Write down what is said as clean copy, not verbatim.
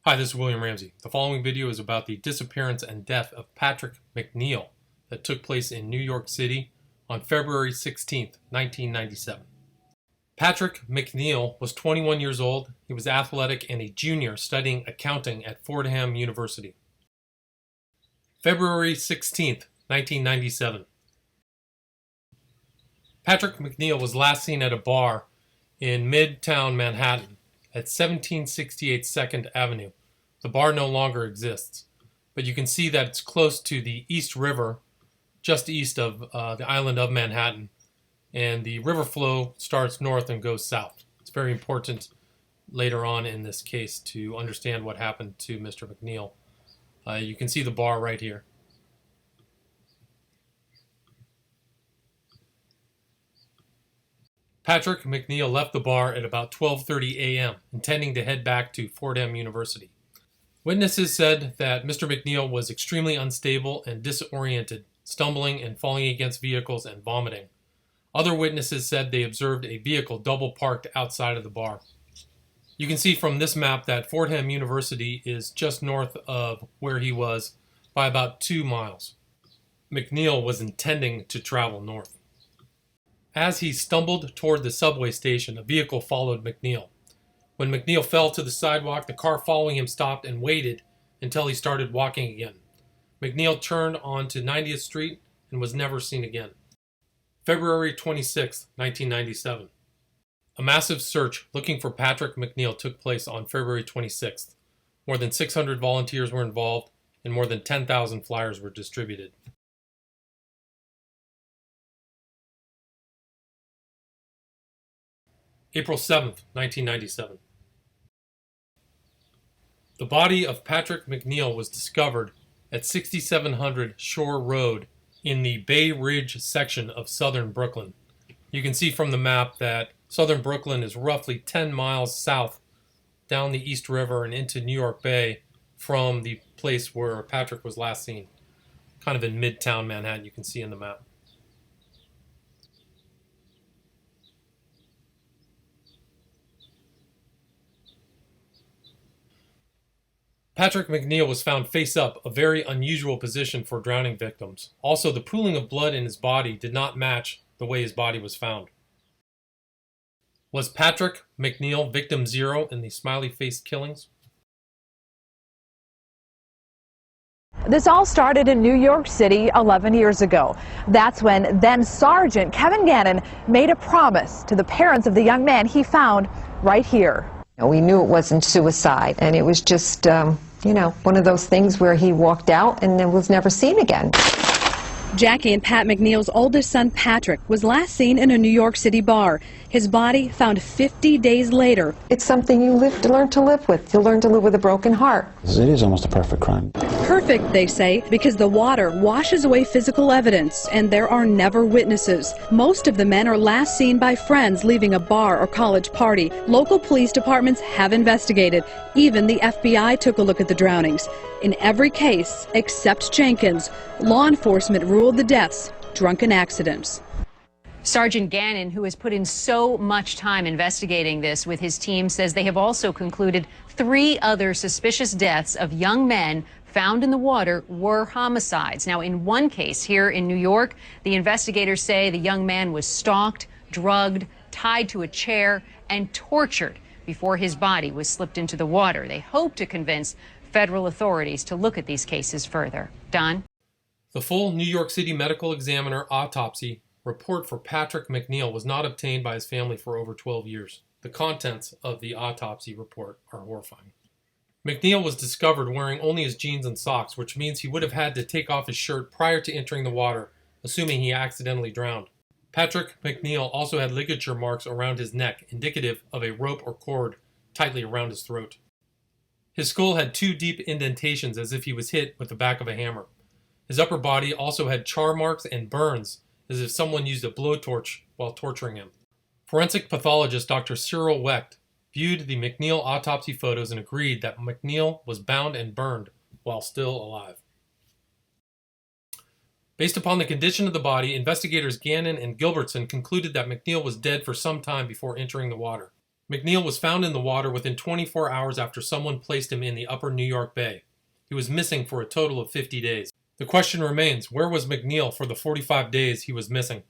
Hi, this is William Ramsey. The following video is about the disappearance and death of Patrick McNeil that took place in New York City on February 16, 1997. Patrick McNeil was 21 years old. He was athletic and a junior studying accounting at Fordham University. February 16, 1997. Patrick McNeil was last seen at a bar in Midtown Manhattan at 1768 2nd Avenue. The bar no longer exists, but you can see that it's close to the East River, just east of the island of Manhattan, and the river flow starts north and goes south. It's very important later on in this case to understand what happened to Mr. McNeil. You can see the bar right here. Patrick McNeil left the bar at about 12:30 a.m., intending to head back to Fordham University. Witnesses said that Mr. McNeil was extremely unstable and disoriented, stumbling and falling against vehicles and vomiting. Other witnesses said they observed a vehicle double parked outside of the bar. You can see from this map that Fordham University is just north of where he was by about 2 miles. McNeil was intending to travel north. As he stumbled toward the subway station, a vehicle followed McNeil. When McNeil fell to the sidewalk, the car following him stopped and waited until he started walking again. McNeil turned onto 90th Street and was never seen again. February 26, 1997. A massive search looking for Patrick McNeil took place on February 26th. More than 600 volunteers were involved and more than 10,000 flyers were distributed. April 7, 1997. The body of Patrick McNeil was discovered at 6700 Shore Road in the Bay Ridge section of southern Brooklyn. You can see from the map that southern Brooklyn is roughly 10 miles south down the East River and into New York Bay from the place where Patrick was last seen, kind of in Midtown Manhattan, you can see in the map. Patrick McNeil was found face up, a very unusual position for drowning victims. Also, the pooling of blood in his body did not match the way his body was found. Was Patrick McNeil victim zero in the Smiley face killings? This all started in New York City 11 years ago. That's when then Sergeant Kevin Gannon made a promise to the parents of the young man he found right here. We knew it wasn't suicide, and it was just, one of those things where he walked out and then was never seen again. Jackie and Pat McNeil's oldest son, Patrick, was last seen in a New York City bar. His body found 50 days later. It's something you learn to live with. You learn to live with a broken heart. It is almost a perfect crime. Perfect, they say, because the water washes away physical evidence and there are never witnesses. Most of the men are last seen by friends leaving a bar or college party. Local police departments have investigated. Even the FBI took a look at the drownings. In every case, except Jenkins, law enforcement ruled the deaths drunken accidents. Sergeant Gannon, who has put in so much time investigating this with his team, says they have also concluded 3 other suspicious deaths of young men found in the water were homicides. Now, in one case here in New York, the investigators say the young man was stalked, drugged, tied to a chair, and tortured before his body was slipped into the water. They hope to convince federal authorities to look at these cases further. Don? The full New York City Medical Examiner autopsy report for Patrick McNeil was not obtained by his family for over 12 years. The contents of the autopsy report are horrifying. McNeil was discovered wearing only his jeans and socks, which means he would have had to take off his shirt prior to entering the water, assuming he accidentally drowned. Patrick McNeil also had ligature marks around his neck, indicative of a rope or cord tightly around his throat. His skull had 2 deep indentations as if he was hit with the back of a hammer. His upper body also had char marks and burns as if someone used a blowtorch while torturing him. Forensic pathologist Dr. Cyril Wecht viewed the McNeil autopsy photos and agreed that McNeil was bound and burned while still alive. Based upon the condition of the body, investigators Gannon and Gilbertson concluded that McNeil was dead for some time before entering the water. McNeil was found in the water within 24 hours after someone placed him in the upper New York Bay. He was missing for a total of 50 days. The question remains, where was McNeil for the 45 days he was missing?